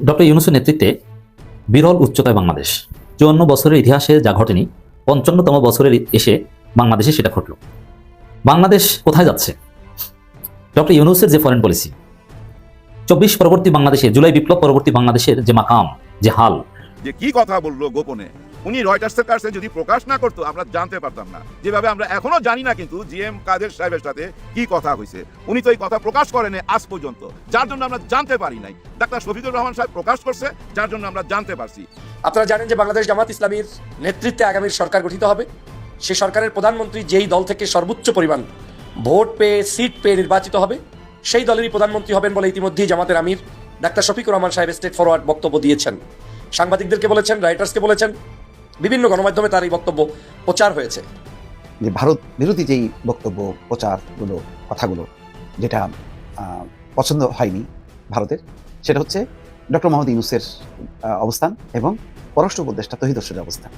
Doctor ইউনূসের নেতৃত্বে বিরল উচ্চতায় বাংলাদেশ ৫৪ বছরের ইতিহাসে যা ঘটেনি ৫৫তম বছরের এসে বাংলাদেশে সেটা ঘটল। বাংলাদেশ কোথায় যাচ্ছে? ডক্টর ইউনূসের যে ফরেন পলিসি, ২৪ পরবর্তী বাংলাদেশে, জুলাই বিপ্লব পরবর্তী বাংলাদেশের যে মাকাম, যে হাল, যে কি কথা বললো গোপনে, উনি রয়টার্সের কাছে যদি প্রকাশ না করতো আমরা জানতে পারতাম না। যেভাবে আমরা এখনো জানি না কিন্তু জিএম কাদের সাহেবের সাথে কি কথা হয়েছে, উনি তো এই কথা প্রকাশ করেনি আজ পর্যন্ত, যার জন্য আমরা জানতে পারি নাই। ডাক্তার শফিকুর রহমান সাহেব প্রকাশ করছে, যার জন্য আমরা জানতে পারছি। আপনারা জানেন যে বাংলাদেশ জামাত ইসলামীর নেতৃত্বে আগামীর সরকার গঠিত হবে। সে সরকারের প্রধানমন্ত্রী যেই দল থেকে সর্বোচ্চ পরিমাণ ভোট পেয়ে, সিট পেয়ে নির্বাচিত হবে, সেই দলেরই প্রধানমন্ত্রী হবেন বলে ইতিমধ্যেই জামাতের আমির ডাক্তার শফিকুর রহমান সাহেব স্ট্রেট ফরওয়ার্ড বক্তব্য দিয়েছেন। সাংবাদিকদেরকে বলেছেন, রাইটার্সকে বলেছেন, বিভিন্ন গণমাধ্যমে তার এই বক্তব্য প্রচার হয়েছে। যে ভারত বিরোধী যেই বক্তব্য, প্রচারগুলো, কথাগুলো যেটা পছন্দ হয়নি ভারতের, সেটা হচ্ছে ডক্টর মোহাম্মদ ইউনূসের অবস্থান এবং পররাষ্ট্র উপদেষ্টা তৌহিদ হোসেনের অবস্থান।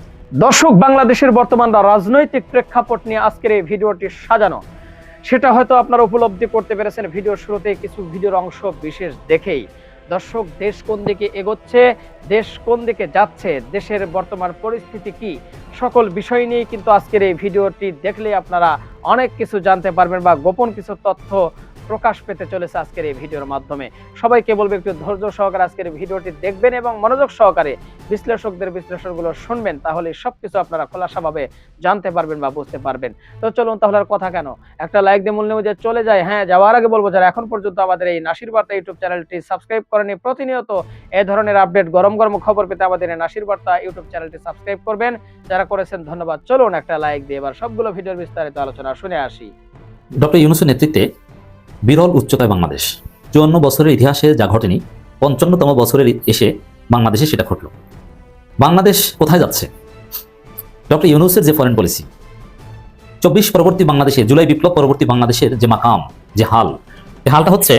দর্শক, বাংলাদেশের বর্তমান রাজনৈতিক প্রেক্ষাপট নিয়ে আজকের এই ভিডিওটি সাজানো, সেটা হয়তো আপনারা উপলব্ধি করতে পেরেছেন ভিডিওর শুরুতে কিছু ভিডিওর অংশ বিশেষ দেখেই। দর্শক, দেশ কোন দিকে এগোচ্ছে, দেশ কোন দিকে যাচ্ছে, দেশের বর্তমান পরিস্থিতি কি, সকল বিষয় নিয়ে কিন্তু আজকের এই ভিডিওটি দেখলে আপনারা অনেক কিছু জানতে পারবেন বা গোপন কিছু তথ্য প্রকাশ পেতে চলেছে আজকের এই ভিডিওর মাধ্যমে। সবাইকে বলবো একটু ধৈর্য সহকারে আজকের এই ভিডিওটি দেখবেন এবং মনোযোগ সহকারে বিশ্লেষকদের বিশ্লেষণগুলো শুনবেন, তাহলে সবকিছু আপনারা খোলাসাভাবে জানতে পারবেন বা বুঝতে পারবেন। তো চলুন তাহলে আর কথা কেন, একটা লাইক দিয়ে মূল নিউজে চলে যায়। হ্যাঁ, যাওয়ার আগে বলবো, যারা এখন পর্যন্ত আমাদের এই নাসির বার্তা ইউটিউব চ্যানেলটি সাবস্ক্রাইব করেনি, প্রতিনিয়ত এই ধরনের আপডেট, গরম গরম খবর পেতে আমাদের এই নাসির বার্তা ইউটিউব চ্যানেলটি সাবস্ক্রাইব করবেন। যারা করেছেন ধন্যবাদ। চলুন একটা লাইক দিয়ে এবার সবগুলো ভিডিওর বিস্তারিত আলোচনা শুনে আসি। ডক্টর ইউনূসের নেতৃত্বে বিরল উচ্চতায় বাংলাদেশ ৫৪ বছরের ইতিহাসে যা ঘটেনি ৫৫তম বছরের এসে বাংলাদেশে সেটা ঘটল। বাংলাদেশ কোথায় যাচ্ছে? ডক্টর ইউনূসের যে ফরেন পলিসি, ২৪ পরবর্তী বাংলাদেশে, জুলাই বিপ্লব পরবর্তী বাংলাদেশের যে মাকাম, যে হাল, এই হালটা হচ্ছে,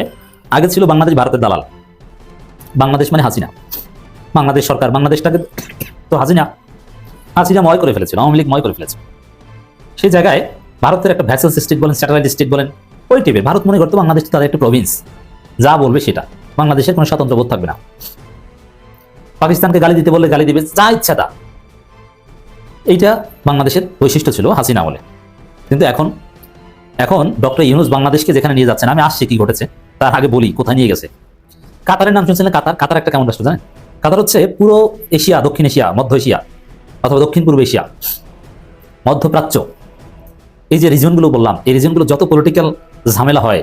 আগে ছিল বাংলাদেশ ভারতের দালাল, বাংলাদেশ মানে হাসিনা, বাংলাদেশ সরকার, বাংলাদেশটাকে তো হাসিনা ময় করে ফেলেছিল, আওয়ামী লীগ ময় করে ফেলেছিল। সেই জায়গায় ভারতের একটা ভ্যাসেল স্টেট বলেন, স্যাটেলাইট স্টেট বলেন, ওই টিপে ভারত মনে করতো বাংলাদেশ তাদের একটা প্রভিন্স, যা বলবে সেটা, বাংলাদেশের কোনো স্বতন্ত্র বোধ থাকবে না। পাকিস্তানকে গালি দিতে বললে গালি দিবে, যা ইচ্ছা তা। এইটা বাংলাদেশের বৈশিষ্ট্য ছিল হাসিনা আমলে। কিন্তু এখন ডক্টর ইউনূস বাংলাদেশকে যেখানে নিয়ে যাচ্ছেন, আমি আসছি কি ঘটেছে তার আগে বলি কোথায় নিয়ে গেছে। কাতারের নাম শুনছিলেন? কাতার একটা কেমন রাষ্ট্র জানেন? কাতার হচ্ছে পুরো এশিয়া, দক্ষিণ এশিয়া, মধ্য এশিয়া অথবা দক্ষিণ পূর্ব এশিয়া, মধ্যপ্রাচ্য, এই যে রিজনগুলো বললাম, এই রিজনগুলো যত পলিটিক্যাল ঝামেলা হয়,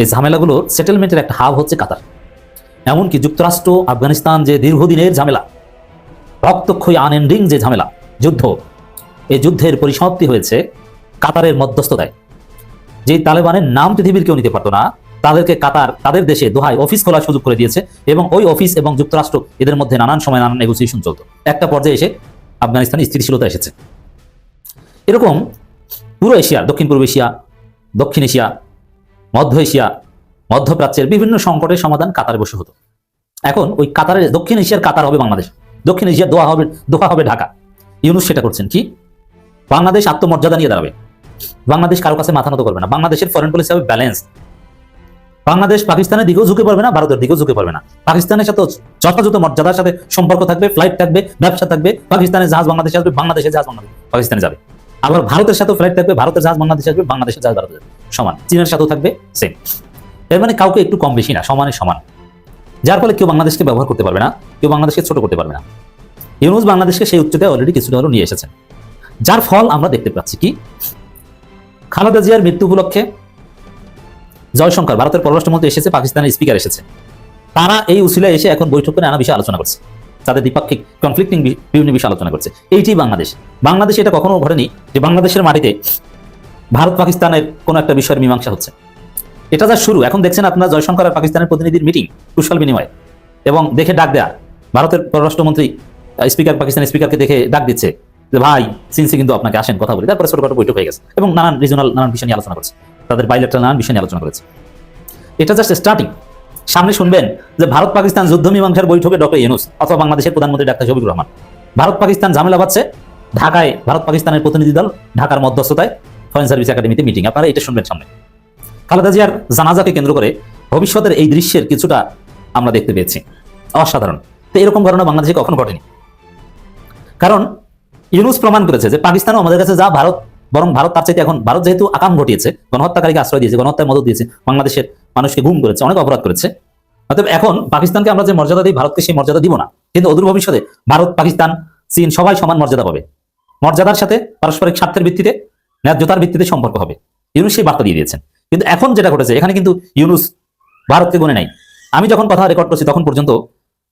এই ঝামেলাগুলোর সেটেলমেন্টের একটা হাব হচ্ছে কাতার। এমনকি যুক্তরাষ্ট্র আফগানিস্তান যে দীর্ঘদিনের ঝামেলা, রক্তক্ষয়ী আনএন্ডিং যে ঝামেলা, যুদ্ধ, এই যুদ্ধের পরিসমাপ্তি হয়েছে কাতারের মধ্যস্থতায়। যেই তালেবানের নাম পৃথিবীর কেউ নিতে পারতো না, তাদেরকে কাতার তাদের দেশে দোহায় অফিস খোলার সুযোগ করে দিয়েছে এবং ওই অফিস এবং যুক্তরাষ্ট্র এদের মধ্যে নানান সময় নানান নেগোসিয়েশন চলতো। একটা পর্যায়ে এসে আফগানিস্তানে স্থিতিশীলতা এসেছে। এরকম পুরো এশিয়া, দক্ষিণ পূর্ব এশিয়া, দক্ষিণ এশিয়া, মধ্য এশিয়া, মধ্যপ্রাচ্যের বিভিন্ন সংকটের সমাধান কাতারে বসে হতো। এখন ওই কাতারের, দক্ষিণ এশিয়ার কাতার হবে বাংলাদেশ, দক্ষিণ এশিয়ার দোহা হবে ঢাকা। ইউনূস সেটা করছেন কি? বাংলাদেশ আত্মমর্যাদা নিয়ে দাঁড়াবে, বাংলাদেশ কারো কাছে মাথা নত করবে না, বাংলাদেশের ফরেন পলিসি হবে ব্যালেন্স। বাংলাদেশ পাকিস্তানের দিকেও ঝুঁকে পড়বে না, ভারতের দিকেও ঝুঁকে পড়বে না। পাকিস্তানের সাথে যথাযথ মর্যাদার সাথে সম্পর্ক থাকবে, ফ্লাইট থাকবে, ব্যবসা থাকবে। পাকিস্তানের জাহাজ বাংলাদেশে আসবে, বাংলাদেশের জাহাজ পাকিস্তানে যাবে। আবার ভারতের সাথেও ফ্লাইট থাকবে, ভারতের জাহাজ বাংলাদেশে আসবে, বাংলাদেশের জাহাজ ভারতে যাবে, সমান। চীনের সাথেও থাকবে সেম। এর মানে কাউকে একটু কম বেশি না, সমানে সমান। যার ফলে কেউ বাংলাদেশকে ব্যবহার করতে পারবে না, কেউ বাংলাদেশকে ছোট করতে পারবে না। ইউনূস বাংলাদেশকে সেই উচ্চতায় অলরেডি কিছুটা হলেও নিয়ে এসেছেন, যার ফল আমরা দেখতে পাচ্ছি কি? খালেদা জিয়ার মৃত্যু উপলক্ষে জয়শঙ্কর, ভারতের পররাষ্ট্রমন্ত্রী এসেছে, পাকিস্তানের স্পিকার এসেছে, তারা এই উসিলায় এসে এখন বৈঠক করে নানা বিষয়ে আলোচনা করছে, তাদের দ্বিপাক্ষিক কনফ্লিক্টিং বিভিন্ন বিষয়ে আলোচনা করছে। এইটাই বাংলাদেশ এটা কখনো ঘটেনি যে বাংলাদেশের মাটিতে ভারত পাকিস্তানের কোনো একটা বিষয়ের মীমাংসা হচ্ছে। এটা যা শুরু। এখন দেখছেন আপনারা জয়শঙ্কর আর পাকিস্তানের প্রতিনিধির মিটিং, কুশল বিনিময়, এবং দেখে ডাক দেয়া, ভারতের পররাষ্ট্রমন্ত্রী স্পিকার পাকিস্তানের স্পিকারকে দেখে ডাক দিচ্ছে যে ভাই সিনসি কিন্তু আপনাকে আসেন কথা বলি। তারপরে ছোটখাটো বৈঠক হয়ে গেছে এবং নানান রিজনাল নানান বিষয় নিয়ে আলোচনা করছে, তাদের বাইলেটারাল নানান বিষয় নিয়ে আলোচনা করেছে। এটা জাস্ট স্টার্টিং। সামনে শুনবেন যে ভারত পাকিস্তান যুদ্ধ মীমাংসার বৈঠকে ডক্টর ইউনূস অথবা বাংলাদেশের প্রধানমন্ত্রী ডাক্তার শফিকুর রহমান। ভারত পাকিস্তান ঝামেলা বাঁধছে, ঢাকায় ভারত পাকিস্তানের প্রতিনিধি দল ঢাকার মধ্যস্থতায় ফরেন সার্ভিস একাডেমিতে মিটিং। আপনারা এটা শুনবেন সামনে। খালেদা জিয়ার জানাজাকে কেন্দ্র করে ভবিষ্যতের এই দৃশ্যের কিছুটা আমরা দেখতে পেয়েছি। অসাধারণ। তো এরকম ঘটনা বাংলাদেশে কখনো ঘটেনি। কারণ ইউনুস প্রমাণ করেছে যে পাকিস্তানও আমাদের কাছে যা ভারত, বরং ভারত তার চাইতে এখন, ভারত যেহেতু আকাম ঘটিয়েছে, গণহত্যাকারীকে আশ্রয় দিয়েছে, গণহত্যায় মদত দিয়েছে, বাংলাদেশের মানুষকে গুম করেছে, অনেক অপরাধ করেছে, অতএব এখন পাকিস্তানকে আমরা যে মর্যাদা দিই, ভারতকে সেই মর্যাদা দিব না। কিন্তু অদূর ভবিষ্যতে ভারত, পাকিস্তান, চীন সবাই সমান মর্যাদা পাবে। মর্যাদার সাথে পারস্পরিক স্বার্থের ভিত্তিতে, ন্যায্যতার ভিত্তিতে সম্পর্ক হবে। ইউনুস সেই বার্তা দিয়ে দিয়েছেন। কিন্তু এখন যেটা ঘটেছে, এখানে কিন্তু ইউনুস ভারতকে গুনে নাই। আমি যখন কথা রেকর্ড করছি তখন পর্যন্ত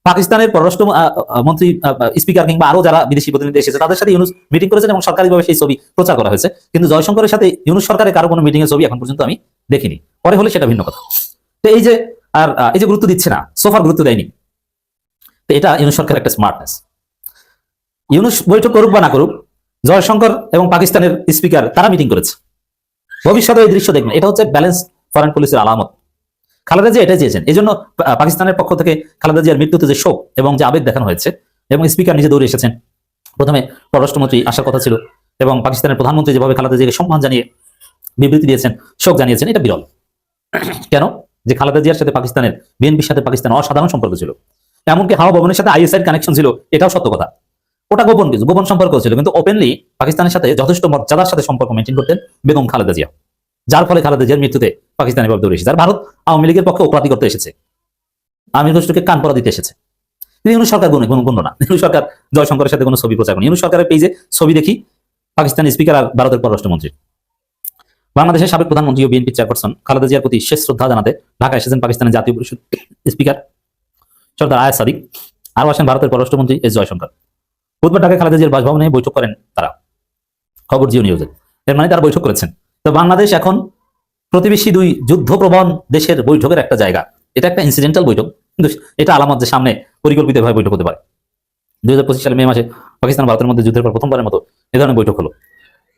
পাকিস্তানের পররাষ্ট্র মন্ত্রী, স্পিকার কিংবা আরো যারা বিদেশি প্রতিনিধি এসেছে তাদের সাথে ইউনুস মিটিং করেছেন এবং সরকারিভাবে সেই ছবি প্রচার করা হয়েছে। কিন্তু জয়শঙ্করের সাথে ইউনুস সরকারের কারো কোনো মিটিং এর ছবি এখন পর্যন্ত আমি দেখিনি। পরে হলে সেটা ভিন্ন কথা। তো এই যে এই যে গুরুত্ব দিচ্ছে না, সোফার গুরুত্ব দেয়নি, তো এটা ইউনুস সরকারের একটা স্মার্টনেস। ইউনুস বৈঠক করুক বা না করুক, জয়শঙ্কর এবং পাকিস্তানের স্পিকার তারা মিটিং করেছে। ভবিষ্যতে এই দৃশ্য দেখবেন, এটা হচ্ছে ব্যালেন্স ফরেন পলিসির আলামত। খালেদা জিয়া এটাই চেয়েছেন। এই জন্য পাকিস্তানের পক্ষ থেকে খালেদা জিয়ার মৃত্যুতে যে শোক এবং যে আবেগ দেখানো হয়েছে, এবং স্পিকার নিজে দৌড়ে এসেছেন। প্রথমে পররাষ্ট্রমন্ত্রী আসার কথা ছিল, এবং পাকিস্তানের প্রধানমন্ত্রী যেভাবে খালেদা জিয়াকে সম্মান জানিয়ে বিবৃতি দিয়েছেন, শোক জানিয়েছেন, এটা বিরল। কেন? যে খালেদা জিয়ার সাথে পাকিস্তানের, বিএনপির সাথে পাকিস্তানের অসাধারণ সম্পর্ক ছিল। এমনকি হাওয়া ভবনের সাথে আইএসআইয়ের কানেকশন ছিল, এটাও সত্য কথা। ওটা গোপন কিছু, গোপন সম্পর্ক ছিল, কিন্তু ওপেনলি পাকিস্তানের সাথে যথেষ্ট মর্যাদার সাথে সম্পর্ক মেনটেন করতেন বেগম খালেদা জিয়া। যার ফলে খালেদা জিয়ার মৃত্যুতে পাকিস্তানি ভাবে দৌড়ে এসেছে। আর ভারত আওয়ামী লীগের পক্ষে অপরাধী করতে এসেছে, আমির গোষ্ঠীকে কান পরা দিতে এসেছে। ইউনুস সরকার গুণ না। ইউনুস সরকার জয়শঙ্করের সাথে কোনো ছবি প্রচার করেন। ইউনুস সরকারের পেজে ছবি দেখি পাকিস্তানি স্পিকার আর ভারতের পররাষ্ট্রমন্ত্রী। বাংলাদেশের সাবেক প্রধানমন্ত্রী ও বিএনপি চেয়ারপারসন খালেদা জিয়ার প্রতি শেষ শ্রদ্ধা জানাতে ঢাকা এসেছেন পাকিস্তানের জাতীয় পরিষদ স্পিকার সরদার আয়াজ সাদিক, আরও আসেন ভারতের পররাষ্ট্রমন্ত্রী এস জয়শঙ্কর। বুধবার ঢাকায় খালেদা জিয়ার বাসভবনে বৈঠক করেন তারা, খবর জিও নিউজে। এর মানে তারা বৈঠক করেছেন। তো বাংলাদেশ এখন প্রতিবেশী দুই যুদ্ধপ্রবণ দেশের বৈঠকের একটা জায়গা। এটা একটা ইনসিডেন্টাল বৈঠক, কিন্তু এটা আলামত যে সামনে পরিকল্পিতভাবে বৈঠক হতে পারে। 2025 সালের মে মাসে পাকিস্তান ভারতের মধ্যে যুদ্ধের পর প্রথমবারের মতো এ ধরনের বৈঠক হলো।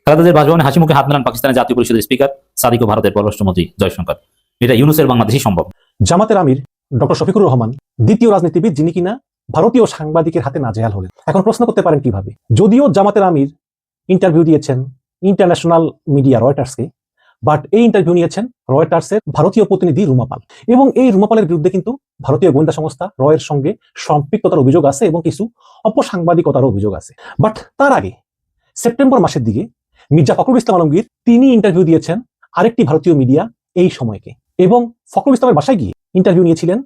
খালেদা জিয়ার বাসভবনে হাসি মুখে হাত মেলান পাকিস্তানের জাতীয় পরিষদের স্পিকার সাদিক ও ভারতের পররাষ্ট্রমন্ত্রী জয়শঙ্কর। এটা ইউনুসের বাংলাদেশই সম্ভব। জামাতের আমির ডক্টর শফিকুর রহমান দ্বিতীয় রাজনীতিবিদ যিনি কিনা ভারতীয় সাংবাদিকের হাতে নাজেহাল হলেন। এখন প্রশ্ন করতে পারেন কিভাবে? যদিও জামাতের আমির ইন্টারভিউ দিয়েছেন ইন্টারন্যাশনাল মিডিয়া রয়টার্সকে, বাট এই ইন্টারভিউ নিয়েছেন রয়টার্সের ভারতীয় প্রতিনিধি রুমা পাল, এবং এই রুমা পালের বিরুদ্ধে কিন্তু ভারতীয় গোয়েন্দা সংস্থা রয়ের সঙ্গে সম্পৃক্ততার অভিযোগ আছে এবং কিছু অপসাংবাদিকতারও অভিযোগ আছে। বাট তার আগে সেপ্টেম্বর মাসের দিকে মির্জা ফখরুল ইসলাম আলমগীর তিনি ইন্টারভিউ দিয়েছেন আরেকটি ভারতীয় মিডিয়া এই সময়কে, এবং ফখরুল ইসলামের বাসায় গিয়ে ইন্টারভিউ নিয়েছিলেন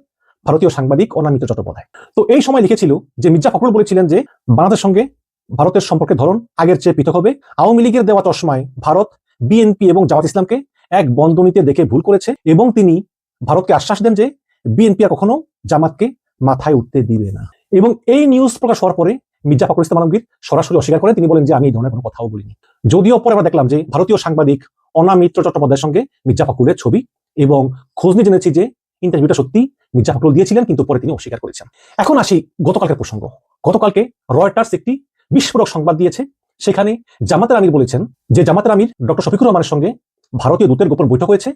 ভারতীয় সাংবাদিক অনামিত চট্টোপাধ্যায়। তো এই সময় লিখেছিল যে মির্জা ফখরুল বলেছিলেন যে বাংলাদেশের সঙ্গে ভারতের সম্পর্কের ধরন আগের চেয়ে পৃথক হবে। আওয়ামী লীগের দেওয়া চশমায় ভারত বিএনপি এবং জামাত ইসলামকে এক বন্ধনীতে দেখে ভুল করেছে, এবং তিনি ভারতকে আশ্বাস দেন যে বিএনপি আর কখনো জামাতকে মাথায় উঠতে দিবে না। এবং এই নিউজ প্রকাশ হওয়ার পরে মির্জা ফখরুল ইসলাম আলমগীর সরাসরি অস্বীকার করেন। তিনি বলেন যে আমি এই ধরনের কোনো কথাও বলিনি। যদিও পরে আমরা দেখলাম যে ভারতীয় সাংবাদিক অনামিত চট্টোপাধ্যায়ের সঙ্গে মির্জা ফখরুলের ছবি, এবং খোঁজ নিয়ে জেনেছি যে ইন্টারভিউটা সত্যি মির্জা ফখরুল দিয়েছিলেন, কিন্তু পরে তিনি অস্বীকার করেছেন। এখন আসি গতকালকের প্রসঙ্গ। গতকালকে রয়টার্স একটি বিস্ফোরক সংবাদ দিয়েছে। সেখানে জামাতের আমির বলেছেন যে জামাতের আমির ডক্টর শফিকুর রহমানের সঙ্গে ভারতীয় দূতের গোপন বৈঠক হয়েছে,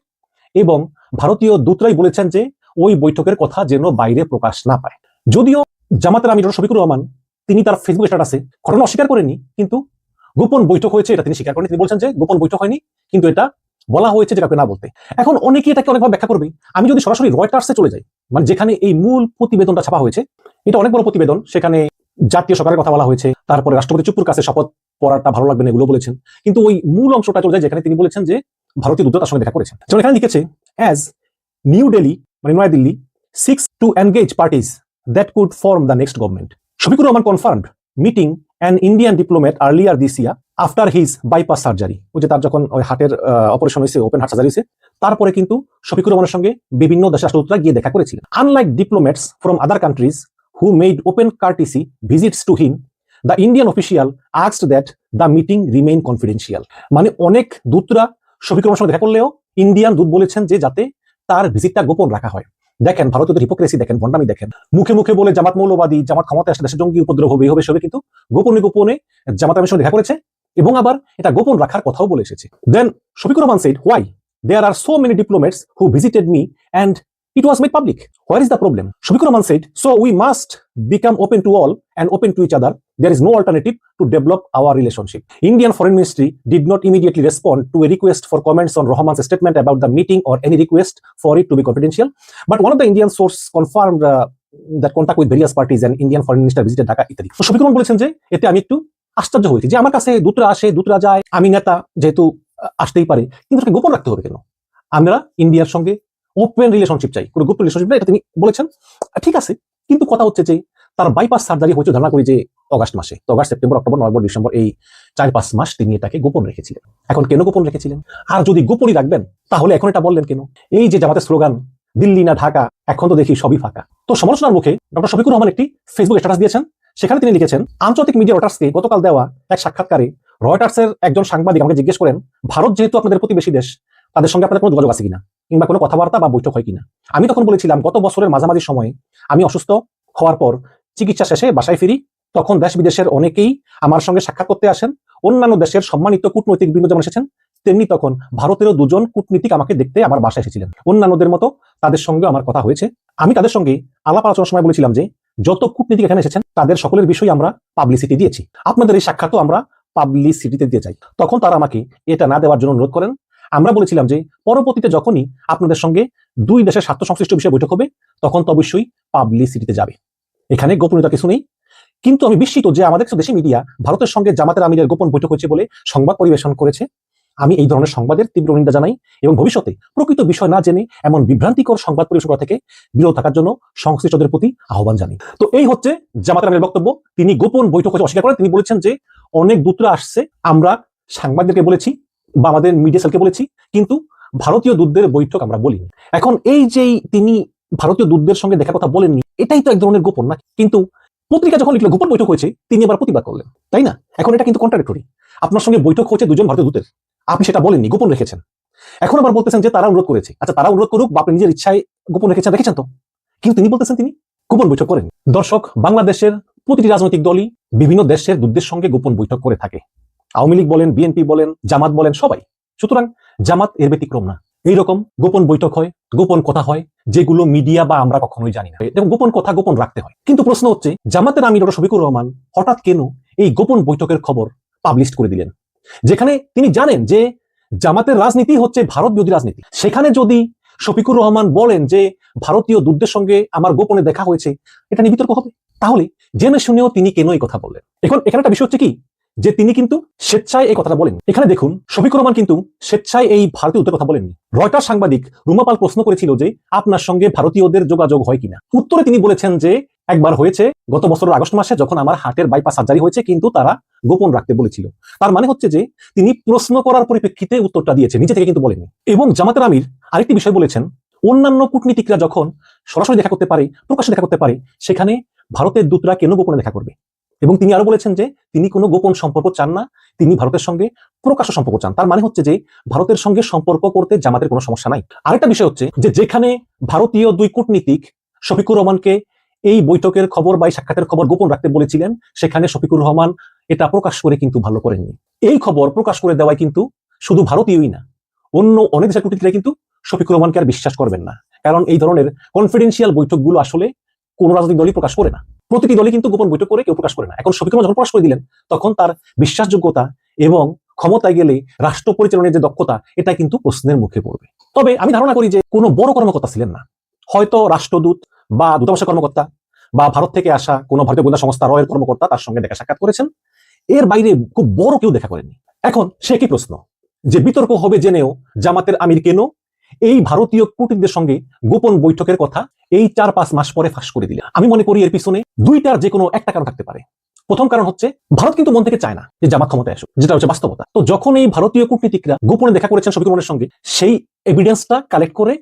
এবং ভারতীয় দূতরাই বলেছেন যে ওই বৈঠকের কথা যেন বাইরে প্রকাশ না পায়। যদিও জামাতের আমির ডক্টর শফিকুর রহমান তিনি তার ফেসবুক স্ট্যাটাসে ঘটনা অস্বীকার করেননি, কিন্তু গোপন বৈঠক হয়েছে এটা তিনি স্বীকার করেন। তিনি বলছেন যে গোপন বৈঠক হয়নি, কিন্তু এটা বলা হয়েছে যে কাউকে না বলতে। এখন অনেকে এটাকে অনেকভাবে ব্যাখ্যা করবে। আমি যদি সরাসরি রয়টার্সে চলে যাই, মানে যেখানে এই মূল প্রতিবেদনটা ছাপা হয়েছে, এটা অনেক বড় প্রতিবেদন, সেখানে জাতীয় সরকারের কথা বলা হয়েছে, তারপরে রাষ্ট্রপতি চুপ্পুর কাছে শপথ পড়াটা ভালো লাগবে না এগুলো বলেছেন, কিন্তু ওই মূল অংশটা চলে যায় যেখানে তিনি বলেছেন যে ভারতীয় দূত তার সঙ্গে দেখা করেছেন। যেমন এখানে লিখেছে, অ্যাজ নিউ দিল্লি মানে New Delhi seeks to engage parties that could form the next government. Shafeekur Rahman confirmed meeting an Indian diplomat earlier this year after his bypass surgery. ওই যে তার যখন ওই হার্টের অপারেশন হয়েছে, ওপেন হার্ট সার্জারি হয়েছে, তারপরে কিন্তু শফিকুর রহমানের সঙ্গে বিভিন্ন দেশের রাষ্ট্রদূতরা গিয়ে দেখা করেছিলেন। Unlike diplomats from other countries who made open courtesy visits to him, the Indian official asked that the meeting remain confidential. মানে অনেক দূতরা শফিকুর রহমানের সঙ্গে দেখা করলেও ইন্ডিয়ান দূত বলেছেন যে যাতে তার ভিজিটটা গোপন রাখা হয়। দেখেন ভারতীয়দের হিপোক্রেসি দেখেন, ভণ্ডামি দেখেন। মুখে মুখে বলে জামাত মৌলবাদী, জামাত ক্ষমতা আসলে দেশে জঙ্গি উপদ্রব হবে, হবে সবে, কিন্তু গোপনে গোপনে জামাত আমির সঙ্গে দেখা করেছে এবং আবার এটা গোপন রাখার কথাও বলে এসেছে। Then Shafiqur Rahman said, why there are so many diplomats who visited me and it was made public. Where is the problem? Shafeekur Rahman said, so we must become open to all and open to each other. There is no alternative to develop our relationship. Indian Foreign Ministry did not immediately respond to a request for comments on Rahman's statement about the meeting or any request for it to be confidential. But one of the Indian sources confirmed that contact with various parties and Indian foreign minister visited Dhaka ইত্যাদি। তো শফিকুর রহমান বলেছেন যে এতে আমি একটু আশ্চর্য হয়েছি যে আমার কাছে দূতরা আসে দূতরা যায়, আমি নেতা যেহেতু আসতেই পারে, কিন্তু এটাকে গোপন রাখতে হবে কেন? আমরা ইন্ডিয়ার সঙ্গে ওপেন রিলেশনশিপ চাই, কোনো গোপন রিলেশনশিপ না, এটা তিনি বলেছেন। ঠিক আছে, কিন্তু কথা হচ্ছে যে তার বাইপাস সার্জারি হয়েছে ধারণা করি যে অগাস্ট মাসে। তো August, September, October, November, December এই 4-5 মাস তিনি এটাকে গোপন রেখেছিলেন। এখন কেন গোপন রেখেছিলেন? আর যদি গোপনই রাখবেন তাহলে এখন এটা বললেন কেন? এই যে জামাতের স্লোগান দিল্লি না ঢাকা, এখন তো দেখি সবই ফাঁকা। তো সমালোচনার মুখে ডক্টর শফিকুর রহমান একটি ফেসবুক স্ট্যাটাস দিয়েছেন। সেখানে তিনি লিখেছেন, আন্তর্জাতিক মিডিয়া রয়টার্সকে গতকাল দেওয়া এক সাক্ষাৎকারে রয়টার্সের একজন সাংবাদিক আমাকে জিজ্ঞেস করেন, ভারত যেহেতু আপনাদের প্রতিবেশী দেশ, তাদের সঙ্গে আপনাদের কোনো যোগাযোগ আছে কিনা, কিংবা কোনো কথাবার্তা বা বৈঠক হয় কিনা। আমি তখন বলেছিলাম, গত বছরের মাঝামাঝি সময়ে আমি অসুস্থ হওয়ার পর চিকিৎসা শেষে বাসায় ফিরি, তখন দেশ বিদেশের অনেকেই আমার সঙ্গে সাক্ষাৎ করতে আসেন। অন্যান্য দেশের সম্মানিত কূটনৈতিক বৃন্দ যেমন এসেছেন, তেমনি তখন ভারতেরও 2 জন কূটনীতিক আমাকে দেখতে আমার বাসায় এসেছিলেন। অন্যান্যদের মতো তাদের সঙ্গে আমার কথা হয়েছে। আমি তাদের সঙ্গে আলাপ আলোচনার সময় বলেছিলাম যে যত কূটনীতিক এখানে এসেছেন তাদের সকলের বিষয় আমরা পাবলিসিটি দিয়েছি, আপনাদের এই সাক্ষাৎও আমরা পাবলিসিটিতে দিয়ে যাই। তখন তারা আমাকে এটা না দেওয়ার জন্য অনুরোধ করেন। আমরা বলেছিলাম যে পরবর্তীতে যখনই আপনাদের সঙ্গে 2 দেশের স্বার্থ সংশ্লিষ্ট বিষয়ে বৈঠক হবে তখন তো অবশ্যই পাবলিসিটিতে যাবে, এখানে গোপনীয়তা কিছু নেই। কিন্তু আমি বিস্মিত যে আমাদের দেশি মিডিয়া ভারতের সঙ্গে জামাতের আমিরের গোপন বৈঠক হয়েছে বলে সংবাদ পরিবেশন করেছে। আমি এই ধরনের সংবাদের তীব্র নিন্দা জানাই এবং ভবিষ্যতে প্রকৃত বিষয় না জেনে এমন বিভ্রান্তিকর সংবাদ পরিবেশন করা থেকে বিরত থাকার জন্য সংশ্লিষ্টদের প্রতি আহ্বান জানাই। তো এই হচ্ছে জামাতের আমিরের বক্তব্য। তিনি গোপন বৈঠক হয়েছে অস্বীকার করেন। তিনি বলেছেন যে অনেক দূতরা আসছে, আমরা সাংবাদিকদেরকে বলেছি বা আমাদের মিডিয়া সেলকে বলেছি, কিন্তু ভারতীয় দূতদের বৈঠক আমরা বলিনি। এখন এই যে তিনি ভারতীয় দূতদের সঙ্গে দেখা কথা বলেননি, এটাই তো এক ধরনের গোপন না? কিন্তু পত্রিকা যখন লিখলো গোপন বৈঠক হয়েছে, তিনি আবার প্রতিবাদ করলেন, তাই না? এখন এটা কিন্তু কন্ট্রাডিক্টরি। আপনার সঙ্গে বৈঠক হচ্ছে 2 জন ভারতীয় দূতের, আপনি সেটা বলেননি, গোপন রেখেছেন। এখন আবার বলতেছেন যে তারা অনুরোধ করেছে। আচ্ছা, তারা অনুরোধ করুক বা আপনি নিজের ইচ্ছায় গোপন রেখেছেন, রেখেছেন তো, কিন্তু তিনি বলতেছেন তিনি গোপন বৈঠক করেন। দর্শক, বাংলাদেশের প্রতিটি রাজনৈতিক দলই বিভিন্ন দেশের দূতদের সঙ্গে গোপন বৈঠক করে থাকে। আওয়ামী লীগ বলেন, বিএনপি বলেন, জামাত বলেন, সবাই। সুতরাং জামাত এর ব্যতিক্রম না। এইরকম গোপন বৈঠক হয়, গোপন কথা হয়, যেগুলো মিডিয়া বা আমরা কখনোই জানি না। এবং গোপন কথা গোপন রাখতে হয়। কিন্তু প্রশ্ন হচ্ছে, জামাতের আমির ডক্টর শফিকুর রহমান হঠাৎ কেন এই গোপন বৈঠকের খবর পাবলিশ করে দিলেন, যেখানে তিনি জানেন যে জামাতের রাজনীতি হচ্ছে ভারত বিরোধী রাজনীতি। সেখানে যদি শফিকুর রহমান বলেন যে ভারতীয় দূতদের সঙ্গে আমার গোপনে দেখা হয়েছে, এটা নিয়ে বিতর্ক হবে। তাহলে জেনে শুনেও তিনি কেন এই কথা বললেন? এখন এখানে একটা বিষয় হচ্ছে কি, যে তিনি কিন্তু স্বেচ্ছায় এই কথাটা বলেন। এখানে দেখুন, শফিকুর রহমান কিন্তু স্বেচ্ছায় এই ভারতীয় দূতের কথা বলেননি। রয়টার সাংবাদিক রুমা পাল প্রশ্ন করেছিল যে আপনার সঙ্গে ভারতীয়দের যোগাযোগ হয় কিনা। উত্তরে তিনি বলেছেন যে একবার হয়েছে, গত বছরের আগস্ট মাসে, যখন আমার হার্টের বাইপাস সার্জারি হয়েছে, কিন্তু তারা গোপন রাখতে বলেছিল। তার মানে হচ্ছে যে তিনি প্রশ্ন করার পরিপ্রেক্ষিতে উত্তরটা দিয়েছেন, নিজে থেকে কিন্তু বলেননি। এবং জামাতের আমির আরেকটি বিষয় বলেছেন, অন্যান্য কূটনীতিকরা যখন সরাসরি দেখা করতে পারে, প্রকাশ্যে দেখা করতে পারে, সেখানে ভারতের দূতরা কেন গোপনে দেখা করবে? এবং তিনি আরো বলেছেন যে তিনি কোনো গোপন সম্পর্ক চান না, তিনি ভারতের সঙ্গে প্রকাশ্য সম্পর্ক চান। তার মানে হচ্ছে যে ভারতের সঙ্গে সম্পর্ক করতে জামাতের কোনো সমস্যা নাই। আরেকটা বিষয় হচ্ছে যে যেখানে ভারতীয় 2 কূটনীতিক শফিকুর রহমানকে এই বৈঠকের খবর বা এই সাক্ষাতের খবর গোপন রাখতে বলেছিলেন, সেখানে শফিকুর রহমান এটা প্রকাশ করে কিন্তু ভালো করেননি। এই খবর প্রকাশ করে দেওয়ায় কিন্তু শুধু ভারতীয়ই না, অন্য অনেক দেশের কূটনীতিকরা কিন্তু শফিকুর রহমানকে আর বিশ্বাস করবেন না। কারণ এই ধরনের কনফিডেন্সিয়াল বৈঠকগুলো আসলে কোন রাজনৈতিক দলই প্রকাশ করে না। প্রতিটি দলই কিন্তু গোপন বৈঠক করে কেউ প্রকাশ করে না। এখন শফিকুর রহমান যখন প্রকাশ করে দিলেন, তখন তার বিশ্বাসযোগ্যতা এবং ক্ষমতায় গেলে রাষ্ট্র পরিচালনার যে দক্ষতা, এটা কিন্তু প্রশ্নের মুখে পড়বে। তবে আমি ধারণা করি যে কোনো বড় কর্মকর্তা ছিলেন না, হয়তো রাষ্ট্রদূত বা দূতাবাসের কর্মকর্তা বা ভারত থেকে আসা কোনো ভারতীয় গোয়েন্দা সংস্থা রয়ের কর্মকর্তা তার সঙ্গে দেখা সাক্ষাৎ করেছেন। এর বাইরে খুব বড় কেউ দেখা করেননি। এখন সে কি প্রশ্ন, যে বিতর্ক হবে জেনেও জামাতের আমির কেন এই ভারতীয় কূটনীতিকদের সঙ্গে গোপন বৈঠকের কথা এই 4-5 মাস পরে ফাঁস করে দিলেন? আমি মনে করি এর পিছনে 2টার যে কোনো একটা কারণ থাকতে পারে। প্রথম কারণ হচ্ছে, ভারত কিন্তু মন থেকে চায় না যে জামাত ক্ষমতায় আসুক, যেটা হচ্ছে বাস্তবতা। তো যখন এই ভারতীয় কূটনীতিকরা গোপনে দেখা করেছেন শফিকুর রহমানের সঙ্গে, সেই এভিডেন্সটা কালেক্ট করে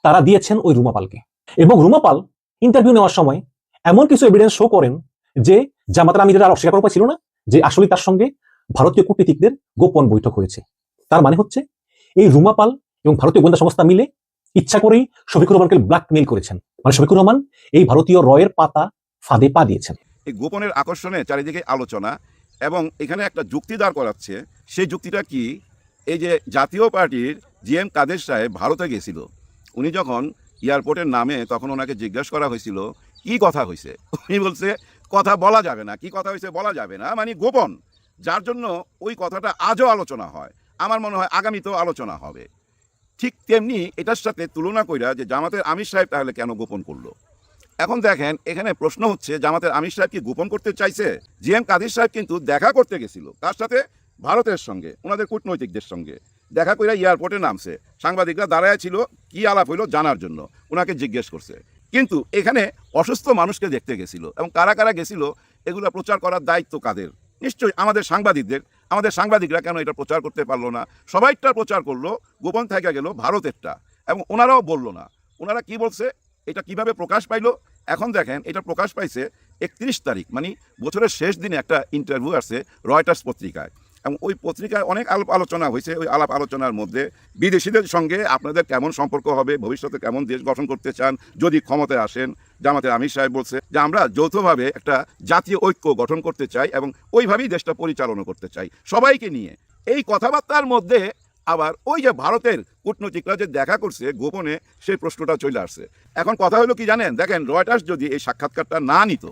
তারা দিয়েছেন ওই রুমা পালকে। এবং রুমা পাল ইন্টারভিউ নেওয়ার সময় এমন কিছু এভিডেন্স শো করেন যে জামাতের আমিরের আর অস্বীকার করার উপায় ছিল না যে আসলে তার সঙ্গে ভারতীয় কূটনীতিকদের গোপন বৈঠক হয়েছে। তার মানে হচ্ছে এই রুমা পাল এবং ভারতীয় গোয়েন্দা সংস্থা মিলে ইচ্ছা করেই শফিকুর রহমানকে ব্ল্যাকমেইল করেছেন। মানে শফিকুর রহমান এই ভারতীয় রয়ের পাতা ফাঁদে পা দিয়েছেন। এই গোপনের আকর্ষণে চারিদিকে আলোচনা, এবং এখানে একটা যুক্তি দাঁড় করাচ্ছে। সেই যুক্তিটা কি, এই যে জাতীয় পার্টির GM কাদের সাহেব ভারতে গেছিল, উনি যখন এয়ারপোর্টের নামে তখন ওনাকে জিজ্ঞাসা করা হয়েছিল কি কথা হয়েছে, উনি বলছে কথা বলা যাবে না, কি কথা হয়েছে বলা যাবে না, মানে গোপন। যার জন্য ওই কথাটা আজও আলোচনা হয়, আমার মনে হয় আগামীতেও আলোচনা হবে। ঠিক তেমনি এটার সাথে তুলনা কইরা যে জামাতের আমির সাহেব তাহলে কেন গোপন করলো, এখন দেখেন এখানে প্রশ্ন হচ্ছে জামাতের আমির সাহেব কি গোপন করতে চাইছে? জিএম কাদের সাহেব কিন্তু দেখা করতে গেছিল কার সাথে? ভারতের সঙ্গে, ওনাদের কূটনৈতিকদের সঙ্গে দেখা করে এয়ারপোর্টে নামছে। সাংবাদিকরা দাঁড়ায় ছিল কি আলাপ হইলো জানার জন্য, ওনাকে জিজ্ঞেস করছে। কিন্তু এখানে অসুস্থ মানুষকে দেখতে গেছিল, এবং কারা কারা গেছিল এগুলো প্রচার করার দায়িত্ব কাদের? নিশ্চয়ই আমাদের সাংবাদিকদের। আমাদের সাংবাদিকরা কেন এটা প্রচার করতে পারলো না? সবাইটা প্রচার করলো, গোপন থেকে গেল ভারতেরটা, এবং ওনারাও বললো না। ওনারা কি বলছে, এটা কিভাবে প্রকাশ পাইলো? এখন দেখেন এটা প্রকাশ পাইছে 31 তারিখ, মানে বছরের শেষ দিনে একটা ইন্টারভিউ আসছে রয়টার্স পত্রিকায়, এবং ওই পত্রিকায় অনেক আলাপ আলোচনা হয়েছে। ওই আলাপ আলোচনার মধ্যে বিদেশিদের সঙ্গে আপনাদের কেমন সম্পর্ক হবে, ভবিষ্যতে কেমন দেশ গঠন করতে চান যদি ক্ষমতায় আসেন। জামাতের আমির সাহেব বলছে যে আমরা যৌথভাবে একটা জাতীয় ঐক্য গঠন করতে চাই এবং ওইভাবেই দেশটা পরিচালনা করতে চাই সবাইকে নিয়ে। এই কথাবার্তার মধ্যে আবার ওই যে ভারতের কূটনৈতিকরা যে দেখা করছে গোপনে, সেই প্রশ্নটা চলে আসছে। এখন কথা হলো কি জানেন, দেখেন রয়টার্স যদি এই সাক্ষাৎকারটা না নিত,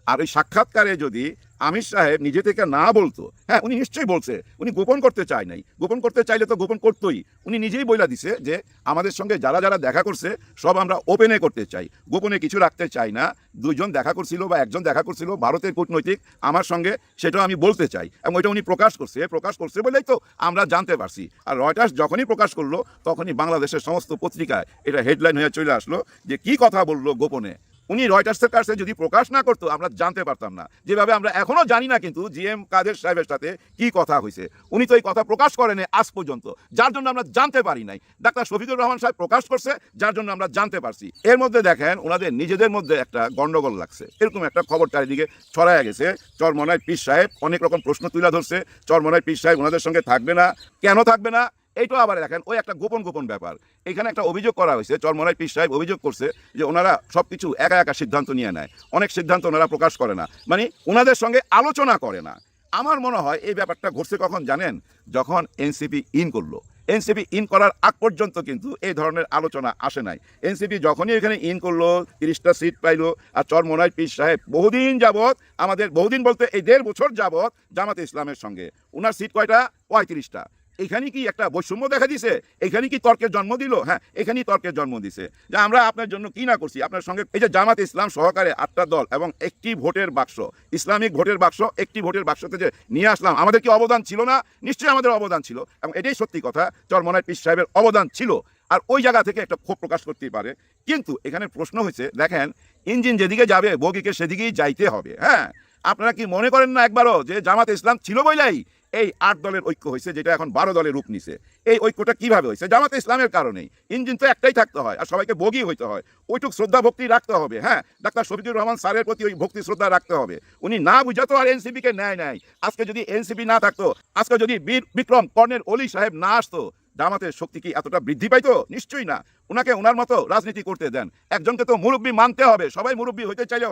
আর ওই সাক্ষাৎকারে যদি আমির সাহেব নিজে থেকে না বলতো, হ্যাঁ উনি নিশ্চয়ই বলছে, উনি গোপন করতে চায় নাই। গোপন করতে চাইলে তো গোপন করতোই। উনি নিজেই বইলা দিছে যে আমাদের সঙ্গে যারা যারা দেখা করছে সব আমরা ওপেনে করতে চাই, গোপনে কিছু রাখতে চাই না। 2 জন দেখা করছিল বা 1 জন দেখা করছিল ভারতের কূটনৈতিক আমার সঙ্গে, সেটাও আমি বলতে চাই, এবং ওইটা উনি প্রকাশ করছে বলেই তো আমরা জানতে পারছি। আর রয়টার্স যখনই প্রকাশ করলো তখনই বাংলাদেশের সমস্ত পত্রিকায় এটা হেডলাইন হয়ে চলে আসলো যে কি কথা বললো গোপনে। উনি রয়টার্সের কাছে যদি প্রকাশ না করতো আমরা জানতে পারতাম না, যেভাবে আমরা এখনো জানি না কিন্তু জিএম কাদের সাহেবের সাথে কি কথা হয়েছে। উনি তো এই কথা প্রকাশ করেন আজ পর্যন্ত, যার জন্য আমরা জানতে পারি নাই। ডাক্তার শফিকুর রহমান সাহেব প্রকাশ করছে, যার জন্য আমরা জানতে পারছি। এর মধ্যে দেখেন ওনাদের নিজেদের মধ্যে একটা গন্ডগোল লাগছে, এরকম একটা খবর চারিদিকে ছড়ায় গেছে। চরমনাই পীর সাহেব অনেক রকম প্রশ্ন তুলে ধরছে। চরমনাই পীর সাহেব ওনাদের সঙ্গে থাকবে না, কেন থাকবে না? এইটাও আবার দেখেন ওই একটা গোপন ব্যাপার। এখানে একটা অভিযোগ করা হয়েছে, চরমনাই পীর সাহেব অভিযোগ করছে যে ওনারা সব কিছু একা একা সিদ্ধান্ত নিয়ে নেয়, অনেক সিদ্ধান্ত ওনারা প্রকাশ করে না, মানে ওনাদের সঙ্গে আলোচনা করে না। আমার মনে হয় এই ব্যাপারটা ঘটছে কখন জানেন, যখন এনসিপি ইন করলো। এনসিপি ইন করার আগ পর্যন্ত কিন্তু এই ধরনের আলোচনা আসে নাই। এনসিপি যখনই এখানে ইন করলো 30টা সিট পাইলো, আর চরমনাই পীর সাহেব বহুদিন যাবৎ, আমাদের বহুদিন বলতে এই 1.5 বছর যাবৎ জামাতে ইসলামের সঙ্গে, ওনার সিট কয়টা? 35টা। এখানে কি একটা বৈষম্য দেখা দিছে? এখানে কি তর্কের জন্ম দিল? হ্যাঁ, এখানেই তর্কের জন্ম দিছে যে আমরা আপনার জন্য কি না করছি। আপনার সঙ্গে এই যে জামাত ইসলাম সহকারে 8টা দল এবং একটি ভোটের বাক্স, ইসলামিক ভোটের বাক্স, একটি ভোটের বাক্সতে যে নিয়ে আসলাম, আমাদের কি অবদান ছিল না? নিশ্চয়ই আমাদের অবদান ছিল, এবং এটাই সত্যি কথা, চরমনাই পীর সাহেবের অবদান ছিল। আর ওই জায়গা থেকে একটা ক্ষোভ প্রকাশ করতেই পারে। কিন্তু এখানে প্রশ্ন হয়েছে, দেখেন ইঞ্জিন যেদিকে যাবে বগিকে সেদিকেই যাইতে হবে। হ্যাঁ, আপনারা কি মনে করেন না একবারও যে জামাত ইসলাম ছিল বইলাই এই 8 দলের ঐক্য হয়েছে, যেটা এখন 12 দলের রূপ নিছে? এই ঐক্যটা কিভাবে হয়েছে? জামাতে ইসলামের কারণেই। ইঞ্জিন তো একটাই থাকতে হয়, আর সবাইকে বগি হইতে হয়, ওইটুক শ্রদ্ধা ভক্তি রাখতে হবে। হ্যাঁ, ডাক্তার শফিকুর রহমান স্যারের প্রতি ওই ভক্তি শ্রদ্ধা রাখতে হবে। উনি না বুঝাতো আর এনসিপি কে নেয়। আজকে যদি এনসিপি না থাকতো, আজকে যদি বীর বিক্রম কর্নেল অলি সাহেব না আসতো, জামাতের শক্তি কি এতটা বৃদ্ধি পাইতো? নিশ্চয়ই না। ওনাকে ওনার মতো রাজনীতি করতে দেন। একজনকে তো মুরব্বী মানতে হবে, সবাই মুরব্বী হইতে চাইলে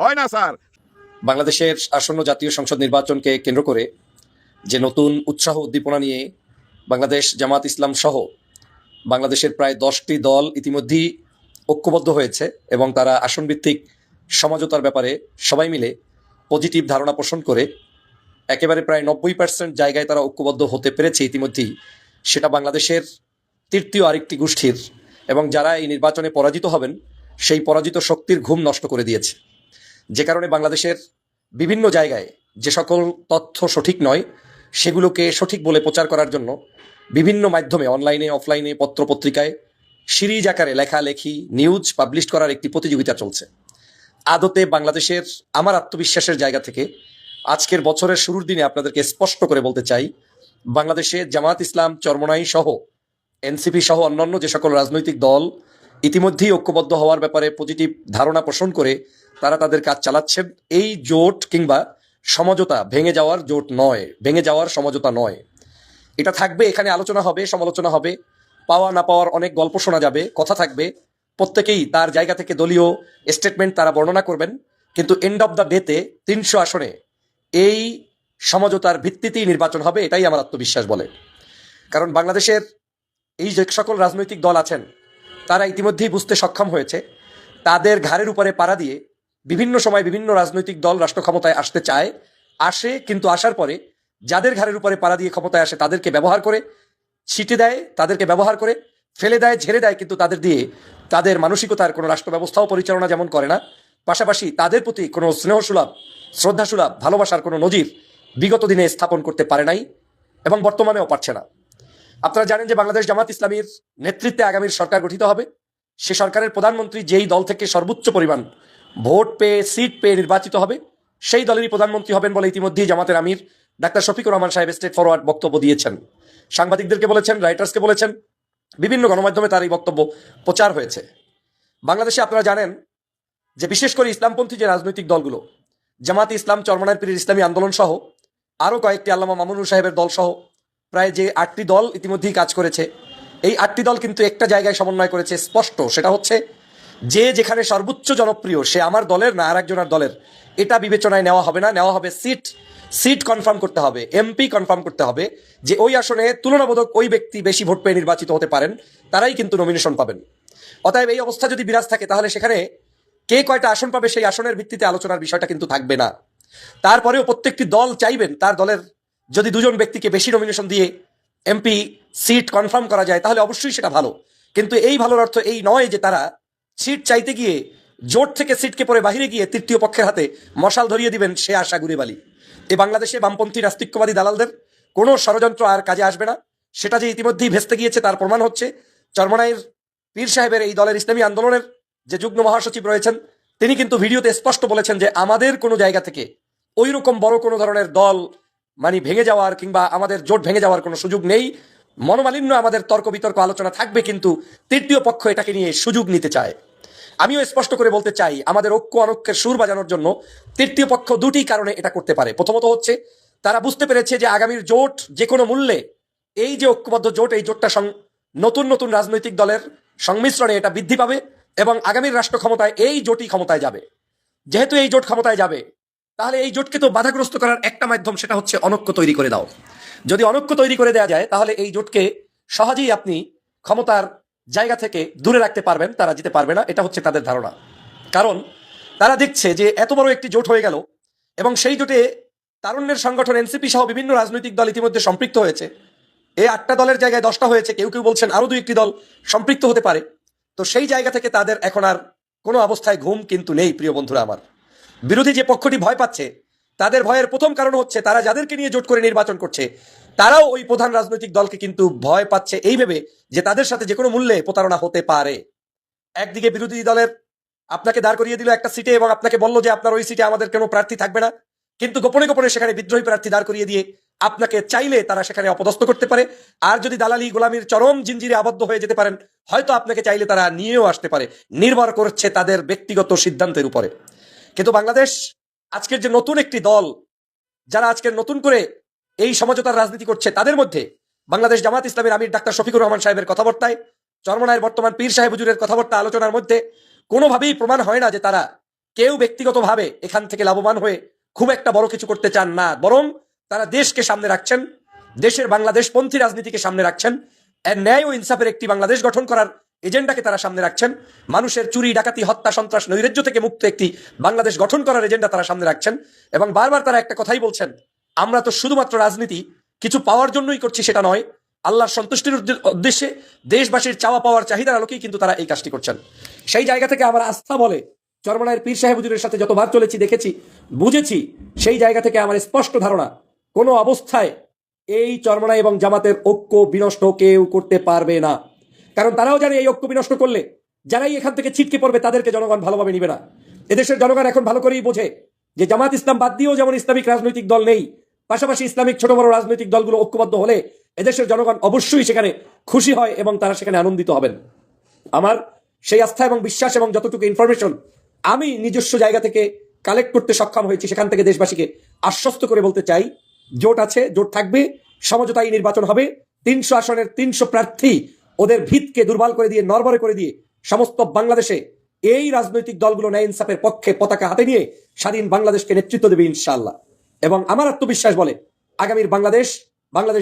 হয় না স্যার। বাংলাদেশের আসন্ন জাতীয় সংসদ নির্বাচনকে কেন্দ্র করে যে নতুন উৎসাহ উদ্দীপনা নিয়ে বাংলাদেশ জামাত ইসলাম সহ বাংলাদেশের প্রায় 10টি দল ইতিমধ্যেই ঐক্যবদ্ধ হয়েছে, এবং তারা আসনভিত্তিক সমঝোতার ব্যাপারে সবাই মিলে পজিটিভ ধারণা পোষণ করে একেবারে প্রায় 90% জায়গায় তারা ঐক্যবদ্ধ হতে পেরেছে ইতিমধ্যেই। সেটা বাংলাদেশের তৃতীয় আরেকটি গোষ্ঠীর, এবং যারা এই নির্বাচনে পরাজিত হবেন সেই পরাজিত শক্তির ঘুম নষ্ট করে দিয়েছে। যে কারণে বাংলাদেশের বিভিন্ন জায়গায় যে সকল তথ্য সঠিক নয় সেগুলোকে সঠিক বলে প্রচার করার জন্য বিভিন্ন মাধ্যমে, অনলাইনে অফলাইনে, পত্রপত্রিকায় সিরিজ আকারে লেখালেখি, নিউজ পাবলিশ করার একটি প্রতিযোগিতা চলছে। আদতে বাংলাদেশের, আমার আত্মবিশ্বাসের জায়গা থেকে আজকের বছরের শুরুর দিনে আপনাদেরকে স্পষ্ট করে বলতে চাই, বাংলাদেশে জামাত ইসলাম, চরমনাই সহ এনসিপি সহ অন্যান্য যে সকল রাজনৈতিক দল ইতিমধ্যেই ঐক্যবদ্ধ হওয়ার ব্যাপারে পজিটিভ ধারণা পোষণ করে তারা তাদের কাজ চালাচ্ছেন। এই জোট কিংবা সমঝোতা ভেঙে যাওয়ার জোট নয়, ভেঙে যাওয়ার সমঝোতা নয়। এটা থাকবে, এখানে আলোচনা হবে, সমালোচনা হবে, পাওয়া না পাওয়ার অনেক গল্প শোনা যাবে, কথা থাকবে, প্রত্যেকেই তার জায়গা থেকে দলীয় স্টেটমেন্ট তারা বর্ণনা করবেন। কিন্তু এন্ড অফ দ্য ডেতে 300 আসনে এই সমঝোতার ভিত্তিতেই নির্বাচন হবে, এটাই আমার আত্মবিশ্বাস বলে। কারণ বাংলাদেশের এই যে সকল রাজনৈতিক দল আছেন তারা ইতিমধ্যেই বুঝতে সক্ষম হয়েছে, তাদের ঘাড়ের উপরে পাড়া দিয়ে বিভিন্ন সময় বিভিন্ন রাজনৈতিক দল রাষ্ট্র ক্ষমতায় আসতে চায়, আসে, কিন্তু আসার পরে যাদের ঘাড়ের উপরে পাড়া দিয়ে ক্ষমতায় আসে তাদেরকে ব্যবহার করে, ছিটে দেয়, তাদেরকে ব্যবহার করে ফেলে দেয়, ঝেড়ে দেয়, কিন্তু তাদের দিয়ে তাদের মানসিকতার কোনো রাষ্ট্র ব্যবস্থাও পরিচালনা যেমন করে না, পাশাপাশি তাদের প্রতি কোনো স্নেহসুলভ, শ্রদ্ধাসুলভ, ভালোবাসার কোনো নজির বিগত দিনে স্থাপন করতে পারে নাই এবং বর্তমানেও পারছে না। আপনারা জানেন যে বাংলাদেশ জামাত ইসলামীর নেতৃত্বে আগামীর সরকার গঠিত হবে। সে সরকারের প্রধানমন্ত্রী যেই দল থেকে সর্বোচ্চ পরিমাণ ভোট পেয়ে, সিট পেয়ে নির্বাচিত হবে, সেই দলেরই প্রধানমন্ত্রী হবেন বলে ইতিমধ্যেই জামাতের আমির ডাক্তার শফিকুর রহমান সাহেব স্ট্রেট ফরওয়ার্ড বক্তব্য দিয়েছেন। সাংবাদিকদেরকে বলেছেন, রাইটার্সকে বলেছেন, বিভিন্ন গণমাধ্যমে তার এই বক্তব্য প্রচার হয়েছে। বাংলাদেশে আপনারা জানেন যে বিশেষ করে ইসলামপন্থী যে রাজনৈতিক দলগুলো, জামাতে ইসলাম, চরমনায়ের পীরের ইসলামী আন্দোলন সহ আরও কয়েকটি, আল্লামা মামুনুর সাহেবের দল সহ প্রায় যে 8টি দল ইতিমধ্যেই কাজ করেছে, এই 8টি দল কিন্তু একটা জায়গায় সমন্বয় করেছে স্পষ্ট। সেটা হচ্ছে যে যেখানে সর্বোচ্চ জনপ্রিয় সে আমার দলের না আর একজনের দলের, এটা বিবেচনায় নেওয়া হবে না। নেওয়া হবে সিট কনফার্ম করতে হবে, এমপি কনফার্ম করতে হবে, যে ওই আসনে তুলনাবোধক ওই ব্যক্তি বেশি ভোট পেয়ে নির্বাচিত হতে পারেন, তারাই কিন্তু নমিনেশন পাবেন। অতএব এই অবস্থা যদি বিরাজ থাকে, তাহলে সেখানে কে কয়টা আসন পাবে সেই আসনের ভিত্তিতে আলোচনার বিষয়টা কিন্তু থাকবে না। তারপরেও প্রত্যেকটি দল চাইবেন তার দলের যদি 2জন ব্যক্তিকে বেশি নমিনেশন দিয়ে এমপি সিট কনফার্ম করা যায়, তাহলে অবশ্যই সেটা ভালো। কিন্তু এই ভালোর অর্থ এই নয় যে তারা সিট চাইতে গিয়ে জোট থেকে সিটকে পরে বাহিরে গিয়ে তৃতীয় পক্ষের হাতে মশাল ধরিয়ে দিবেন, সে আশা ঘুরে বালি। এই বাংলাদেশে বামপন্থী নাস্তিক্যবাদী দালালদের কোনো ষড়যন্ত্র আর কাজে আসবে না। সেটা যে ইতিমধ্যেই ভেস্তে গিয়েছে তার প্রমাণ হচ্ছে চরমনাইর পীর সাহেবের এই দলের ইসলামী আন্দোলনের যে যুগ্ম মহাসচিব রয়েছেন, তিনি কিন্তু ভিডিওতে স্পষ্ট বলেছেন যে আমাদের কোনো জায়গা থেকে ওই রকম বড় কোনো ধরনের দল ভেঙে যাওয়ার কিংবা আমাদের জোট ভেঙে যাওয়ার কোনো সুযোগ নেই। মনোমালিন্য, আমাদের তর্ক বিতর্ক আলোচনা থাকবে, কিন্তু তৃতীয় পক্ষ এটাকে নিয়ে সুযোগ নিতে চায়। আমিও স্পষ্ট করে বলতে চাই, আমাদের ঐক্য অনৈক্যের সুর বাজানোর জন্য তৃতীয় পক্ষ 2টি কারণে এটা করতে পারে। প্রথমত হচ্ছে তারা বুঝতে পেরেছে যে আগামীর জোট যে কোনো মূল্যে, এই যে ঐক্যবদ্ধ জোট, এই জোটটা নতুন নতুন রাজনৈতিক দলের সংমিশ্রণে এটা বৃদ্ধি পাবে এবং আগামীর রাষ্ট্র ক্ষমতায় এই জোটই ক্ষমতায় যাবে। যেহেতু এই জোট ক্ষমতায় যাবে, তাহলে এই জোটকে তো বাধাগ্রস্ত করার একটা মাধ্যম, সেটা হচ্ছে অনৈক্য তৈরি করে দাও। যদি অনৈক্য তৈরি করে দেওয়া যায়, তাহলে এই জোটকে সহজেই আপনি ক্ষমতার জায়গা থেকে দূরে রাখতে পারবেন, তারা যেতে পারবে না। এটা হচ্ছে তাদের ধারণা। কারণ তারা দেখছে যে এত বড় একটি জোট হয়ে গেল এবং সেই জোটে তারুণ্যের সংগঠন এনসিপি সহ বিভিন্ন রাজনৈতিক দল ইতিমধ্যে সম্পৃক্ত হয়েছে। এই 8টা দলের জায়গায় 10টা হয়েছে, কেউ কেউ বলছেন আরো 2-1টি দল সম্পৃক্ত হতে পারে। তো সেই জায়গা থেকে তাদের এখন আর কোনো অবস্থায় ঘুম কিন্তু নেই। প্রিয় বন্ধুরা আমার, বিরোধী যে পক্ষটি ভয় পাচ্ছে, তাদের ভয়ের প্রথম কারণ হচ্ছে তারা যাদেরকে নিয়ে জোট করে নির্বাচন করছে, তারাও ওই প্রধান রাজনৈতিক দলকে কিন্তু ভয় পাচ্ছে এই ভেবে যে তাদের সাথে যে কোনো মূল্যে প্রতারণা হতে পারে। একদিকে বিরোধী দলের আপনাকে দাঁড় করিয়ে দিল একটা সিটে এবং আপনাকে বলল যে আপনার ওই সিটে আমাদের কোনো প্রার্থী থাকবে না, কিন্তু গোপনে গোপনে সেখানে বিদ্রোহী প্রার্থী দাঁড় করিয়ে দিয়ে আপনাকে চাইলে তারা সেখানে অপদস্থ করতে পারে। আর যদি দালালি গোলামির চরম জিনজিরে আবদ্ধ হয়ে যেতে পারেন, হয়তো আপনাকে চাইলে তারা নিয়েও আসতে পারে। নির্ভর করছে তাদের ব্যক্তিগত সিদ্ধান্তের উপরে। কিন্তু বাংলাদেশ আজকের যে নতুন একটি দল, যারা আজকের নতুন করে এই সমঝোতার রাজনীতি করছে, তাদের মধ্যে বাংলাদেশ জামাত ইসলামের আমির ডাক্তার শফিকুর রহমান সাহেবের কথাবার্তায়, চরমনায়ের বর্তমান পীর সাহেব হুজুরের কথাবার্তা আলোচনার মধ্যে কোনোভাবেই প্রমাণ হয় না যে তারা কেউ ব্যক্তিগতভাবে এখান থেকে লাভবান হয়ে খুব একটা বড় কিছু করতে চান না, বরং তারা দেশকে সামনে রাখছেন, দেশের বাংলাদেশপন্থী রাজনীতিকে সামনে রাখছেন, ন্যায় ও ইনসাফের একটি বাংলাদেশ গঠন করার এজেন্ডাকে তারা সামনে রাখছেন, মানুষের চুরি, ডাকাতি, হত্যা, সন্ত্রাস, নৈরাজ্য থেকে মুক্ত একটি বাংলাদেশ গঠন করার এজেন্ডা তারা সামনে রাখছেন। এবং বারবার তারা একটা কথাই বলছেন, আমরা তো শুধুমাত্র রাজনীতি কিছু পাওয়ার জন্যই করছি সেটা নয়, আল্লাহর সন্তুষ্টির উদ্দেশ্যে দেশবাসীর চাওয়া পাওয়ার চাহিদার আলোকেই কিন্তু তারা এই কাজটি করছেন। সেই জায়গা থেকে আমার আস্থা বলে, চরমনায়ের পীর সাহেব হুজুরের সাথে যতবার চলেছি, দেখেছি, বুঝেছি, সেই জায়গা থেকে আমার স্পষ্ট ধারণা, কোনো অবস্থায় এই চরমনাই এবং জামাতের ঐক্য বিনষ্ট কেউ করতে পারবে না। কারণ তারাও জানে এই ঐক্য বিনষ্ট করলে যারাই এখান থেকে ছিটকে পড়বে তাদেরকে জনগণ ভালোভাবে নিবে না। এদেশের জনগণ এখন ভালো করেই বোঝে যে জামাত ইসলাম বাদ দিয়েও যেমন ইসলামিক রাজনৈতিক দল নেই, পাশাপাশি ইসলামিক ছোট বড় রাজনৈতিক দলগুলো ঐক্যবদ্ধ হলে এদেশের জনগণ অবশ্যই সেখানে খুশি হয় এবং তারা সেখানে আনন্দিত হবেন। আমার সেই আস্থা এবং বিশ্বাস এবং যতটুকু ইনফরমেশন আমি নিজস্ব জায়গা থেকে কালেক্ট করতে সক্ষম হয়েছি, সেখান থেকে দেশবাসীকে আশ্বস্ত করে বলতে চাই, জোট আছে, জোট থাকবে, সমঝোতায় নির্বাচন হবে, 300 আসনের 300 প্রার্থী ওদের ভিতকে দুর্বল করে দিয়ে, নড়বড়ে করে দিয়ে সমস্ত বাংলাদেশে এই রাজনৈতিক দলগুলো ন্যায় ইনসাফের পক্ষে পতাকা হাতে নিয়ে স্বাধীন বাংলাদেশকে নেতৃত্ব দেবে ইনশাআল্লাহ। এবং আমার আত্মবিশ্বাস বলে আগামীর বাংলাদেশ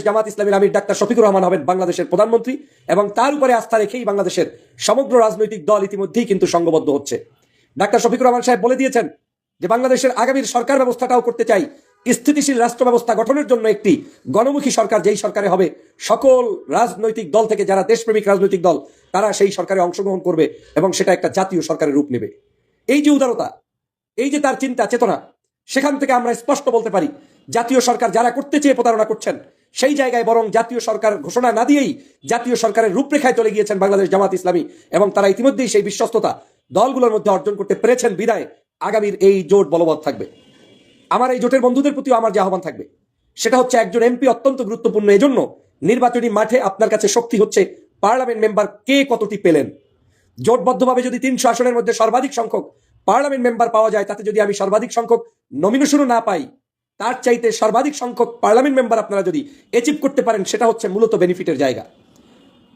জামাত ইসলামের আমির ডাক্তার শফিকুর রহমান হবেন বাংলাদেশের প্রধানমন্ত্রী, এবং তার উপরে আস্থা রেখেই বাংলাদেশের সমগ্র রাজনৈতিক দল ইতিমধ্যেই কিন্তু সংঘবদ্ধ হচ্ছে। ডাক্তার শফিকুর রহমান সাহেব বলে দিয়েছেন যে বাংলাদেশের আগামীর সরকার ব্যবস্থাটাও করতে চাই স্থিতিশীল রাষ্ট্র ব্যবস্থা গঠনের জন্য একটি গণমুখী সরকার যেই সরকারে হবে, সকল রাজনৈতিক দল থেকে যারা দেশপ্রেমিক রাজনৈতিক দল তারা সেই সরকারে অংশগ্রহণ করবে এবং সেটা একটা জাতীয় সরকারের রূপ নেবে। এই যে উদারতা, এই যে তার চিন্তা চেতনা, সেখান থেকে আমরা স্পষ্ট বলতে পারি জাতীয় সরকার যারা করতে চেয়ে প্রতারণা করছেন, সেই জায়গায় বরং জাতীয় সরকার ঘোষণা না দিয়েই জাতীয় সরকারের রূপরেখায় চলে গিয়েছেন বাংলাদেশ জামাত ইসলামী, এবং তারা ইতিমধ্যেই সেই বিশ্বস্ততা দলগুলোর মধ্যে অর্জন করতে পেরেছেন বিদায় আগামীর এই জোট বলবৎ থাকবে। আমার এই জোটের বন্ধুদের প্রতিও আমার যে আহ্বান থাকবে সেটা হচ্ছে, একজন এমপি অত্যন্ত গুরুত্বপূর্ণ। এজন্য নির্বাচনী মাঠে আপনার কাছে শক্তি হচ্ছে পার্লামেন্ট মেম্বার কে কতটি পেলেন। জোটবদ্ধভাবে যদি 300 আসনের মধ্যে সর্বাধিক সংখ্যক পার্লামেন্ট মেম্বার পাওয়া যায়, তাতে যদি আমি সর্বাধিক সংখ্যক নমিনেশনও না পাই, তার চাইতে সর্বাধিক সংখ্যক পার্লামেন্ট মেম্বার আপনারা যদি অ্যাচিভ করতে পারেন, সেটা হচ্ছে মূলত বেনিফিটের জায়গা।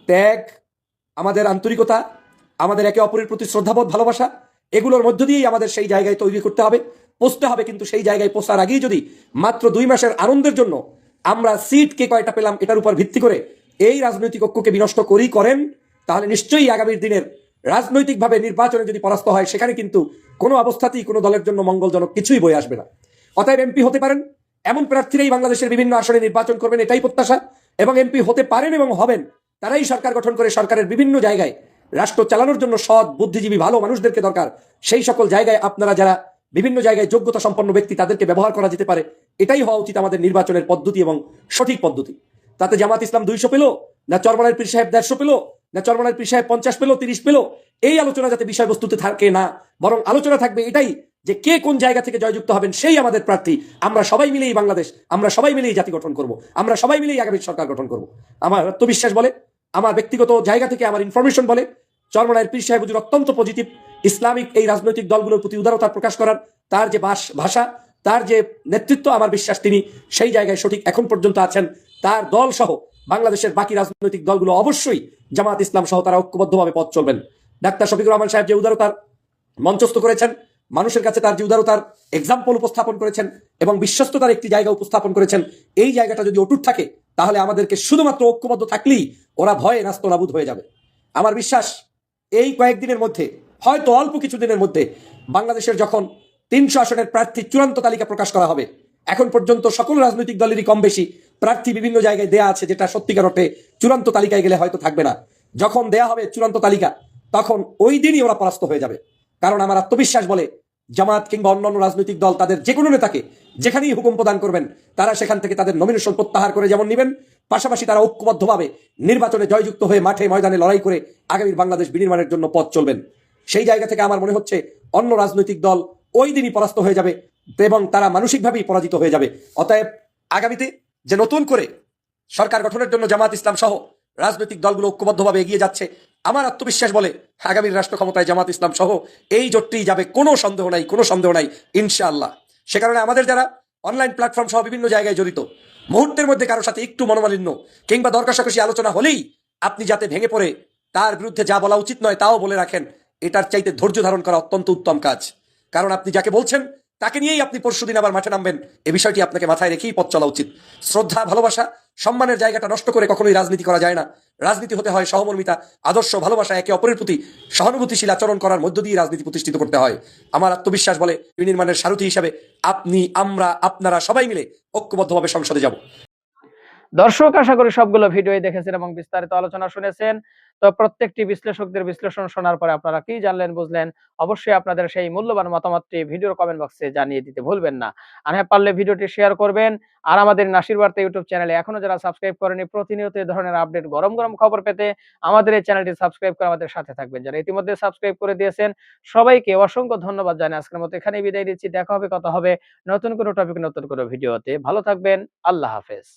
ত্যাগ, আমাদের আন্তরিকতা, আমাদের একে অপরের প্রতি শ্রদ্ধাবোধ, ভালোবাসা, এগুলোর মধ্য দিয়েই আমাদের সেই জায়গায় তৈরি করতে হবে, পৌঁছতে হবে। কিন্তু সেই জায়গায় পৌঁছার আগেই যদি মাত্র 2 মাসের আনন্দের জন্য আমরা সিট কে কয়টা পেলাম এটার উপর ভিত্তি করে এই রাজনৈতিক ঐক্যকে বিনষ্ট করেন, তাহলে নিশ্চয়ই আগামীর দিনের রাজনৈতিকভাবে নির্বাচনে যদি পরাস্ত হয়, সেখানে কিন্তু কোনো অবস্থাতেই কোনো দলের জন্য মঙ্গলজনক কিছুই বয়ে আসবে না। অতএব এমপি হতে পারেন এমন প্রার্থীরাই বাংলাদেশের বিভিন্ন আসনে নির্বাচন করবেন, এটাই প্রত্যাশা। এবং এমপি হতে পারেন এবং হবেন তারাই সরকার গঠন করে সরকারের বিভিন্ন জায়গায় রাষ্ট্র চালানোর জন্য সৎ, বুদ্ধিজীবী, ভালো মানুষদেরকে দরকার। সেই সকল জায়গায় আপনারা যারা বিভিন্ন জায়গায় যোগ্যতা সম্পন্ন ব্যক্তি, তাদেরকে ব্যবহার করা যেতে পারে। এটাই হওয়া উচিত আমাদের নির্বাচনের পদ্ধতি এবং সঠিক পদ্ধতি। তাতে জামাত ইসলাম 200 পেল না, চরমনার পীর সাহেব 150 পেল না, চরমনার পীর সাহেব 50 পেল, 30 পেল, এই আলোচনা যাতে বিষয়বস্তুতে থাকে না, বরং আলোচনা থাকবে এটাই যে কে কোন জায়গা থেকে জয়যুক্ত হবেন সেই আমাদের প্রার্থী। আমরা সবাই মিলেই বাংলাদেশ, আমরা সবাই মিলেই জাতি গঠন করব, আমরা সবাই মিলেই আগামীর সরকার গঠন করব। আমার আত্মবিশ্বাস বলে, আমার ব্যক্তিগত জায়গা থেকে আমার ইনফরমেশন বলে, চরমনায়ের পীর সাহেব হুজুর অত্যন্ত পজিটিভ, ইসলামিক এই রাজনৈতিক দলগুলোর প্রতি উদারতা প্রকাশ করার তার যে ভাষা, তার যে নেতৃত্ব, আমার বিশ্বাস তিনি সেই জায়গায় সঠিক এখন পর্যন্ত আছেন। তার দল সহ বাংলাদেশের বাকি রাজনৈতিক দলগুলো অবশ্যই জামাত ইসলাম সহ তারা ঐক্যবদ্ধভাবে পথ চলবেন। ডাক্তার শফিকুর রহমান সাহেব যে উদারতার মঞ্চস্থ করেছেন, মানুষের কাছে তার যে উদারতার এক্সাম্পল উপস্থাপন করেছেন এবং বিশ্বস্ততার একটি জায়গা উপস্থাপন করেছেন, এই জায়গাটা যদি অটুট থাকে, তাহলে আমাদেরকে শুধুমাত্র ঐক্যবদ্ধ থাকলেই ওরা ভয়ে নাস্তানাবুদ হয়ে যাবে। আমার বিশ্বাস এই কয়েকদিনের মধ্যে, হয়তো অল্প কিছু দিনের মধ্যে, বাংলাদেশের যখন 300 আসনের প্রার্থী চূড়ান্ত তালিকা প্রকাশ করা হবে, এখন পর্যন্ত সকল রাজনৈতিক দলেরই কম বেশি প্রার্থী বিভিন্ন জায়গায় দেয়া আছে, যেটা সত্যিকার অর্থে চূড়ান্ত তালিকায় গেলে হয়তো থাকবে না। যখন দেয়া হবে চূড়ান্ত তালিকা, তখন ওই দিনই ওরা পরাস্ত হয়ে যাবে। কারণ আমার আত্মবিশ্বাস বলে, জামাত কিংবা অন্যান্য রাজনৈতিক দল তাদের যে কোনো নেতাকে যেখানেই হুকুম প্রদান করবেন, তারা সেখান থেকে তাদের নমিনেশন প্রত্যাহার করে যেমন নেবেন, পাশাপাশি তারা ঐক্যবদ্ধভাবে নির্বাচনে জয়যুক্ত হয়ে মাঠে ময়দানে লড়াই করে আগামীর বাংলাদেশ বিনির্মাণের জন্য পথ চলবেন। সেই জায়গা থেকে আমার মনে হচ্ছে অন্য রাজনৈতিক দল ওই দিনই পরাস্ত হয়ে যাবে এবং তারা মানসিকভাবেই পরাজিত হয়ে যাবে। অতএব আগামীতে যে নতুন করে সরকার গঠনের জন্য জামাত ইসলাম সহ রাজনৈতিক দলগুলো ঐক্যবদ্ধভাবে এগিয়ে যাচ্ছে, আমার আত্মবিশ্বাস বলে আগামীর রাষ্ট্র ক্ষমতায় জামাত ইসলাম সহ এই জোটটি যাবে, কোনো সন্দেহ নাই, কোনো সন্দেহ নাই ইনশাআল্লাহ। সে কারণে আমাদের যারা অনলাইন প্ল্যাটফর্ম সহ বিভিন্ন জায়গায় জড়িত, মুহূর্তের মধ্যে কারোর সাথে একটু মনোমালিন্য কিংবা দরকাশাকষি আলোচনা হলেই আপনি যাতে ভেঙে পড়ে তার বিরুদ্ধে যা বলা উচিত নয় তাও বলে রাখেন, এটার চাইতে ধৈর্য ধারণ করা অত্যন্ত উত্তম কাজ। কারণ আপনি যাকে বলছেন তাকে নিয়েই আপনি পরশুদিন আবার মাঠে নামবেন, এ বিষয়টি আপনাকে মাথায় রেখেই পথ চলা উচিত। শ্রদ্ধা, ভালোবাসা, সম্মানের জায়গাটা নষ্ট করে কখনোই রাজনীতি করা যায় না। রাজনীতি হতে হয় সহমর্মিতা, আদর্শ, ভালোবাসা, একে অপরের প্রতি সহানুভূতিশীল আচরণ করার মধ্য দিয়ে রাজনীতি প্রতিষ্ঠিত করতে হয়। আমার আত্মবিশ্বাস বলে বিনির্মাণের সারথি হিসাবে আপনি, আমরা, আপনারা সবাই মিলে ঐক্যবদ্ধভাবে সংসদে যাব। দর্শক, আশা করি সবগুলো ভিডিও দেখেছেন এবং বিস্তারিত আলোচনা শুনেছেন। তো প্রত্যেকটি বিশ্লেষকদের বিশ্লেষণ শোনার পরে আপনারা কি জানলেন, বুঝলেন? অবশ্যই আপনাদের সেই মূল্যবান মতামতটি ভিডিওর কমেন্ট বক্সে জানিয়ে দিতে ভুলবেন না। আর হ্যাঁ, পারলে ভিডিওটি শেয়ার করবেন। আর আমাদের নাসির বার্তা ইউটিউব চ্যানেলে এখনো যারা সাবস্ক্রাইব করেনি, প্রতিনিয়ত এই ধরনের আপডেট, গরম গরম খবর পেতে আমাদের এই চ্যানেলটি সাবস্ক্রাইব করে আমাদের সাথে থাকবেন। যারা ইতিমধ্যে সাবস্ক্রাইব করে দিয়েছেন, সবাইকে অসংখ্য ধন্যবাদ জানাই। আজকের মতো এখানেই বিদায় দিচ্ছি। দেখা হবে, কথা হবে নতুন কোনো টপিক, নতুন কোনো ভিডিওতে। ভালো থাকবেন। আল্লাহ হাফেজ।